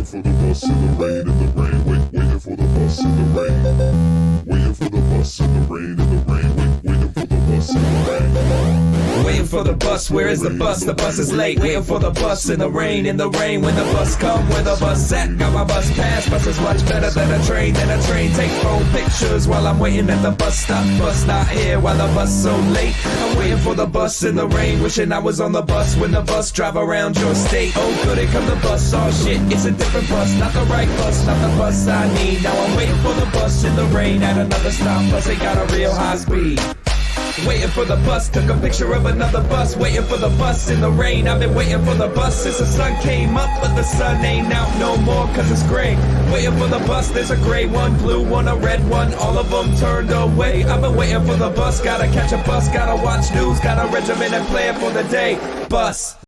Waiting for the bus in the rain, in the rain. Waiting for the bus in the rain. Waiting for the bus in the rain, in the rain. Waiting for the bus in the rain. Waiting for the bus, where is the bus? The bus is late. Waiting for the bus in the rain, in the rain. When the bus come, where the bus at? Got my bus pass. Bus is much better than a train. Take phone pictures while I'm waiting at the bus stop. Bus not here while the bus so late. I'm waiting for the bus in the rain. Wishing I was on the bus when the bus drive around your state. Oh, good, here come the bus. Oh shit, it's a different bus. Not the right bus, not the bus I need. Now I'm waiting for the bus in the rain at another stop. Bus ain't got a real high speed. Waiting for the bus, took a picture of another bus. Waiting for the bus in the rain. I've been waiting for the bus since the sun came up, but the sun ain't out no more cause it's gray. Waiting for the bus, there's a gray one, blue one, a red one, all of them turned away. I've been waiting for the bus, gotta catch a bus, gotta watch news, got a regimented plan for the day. Bus.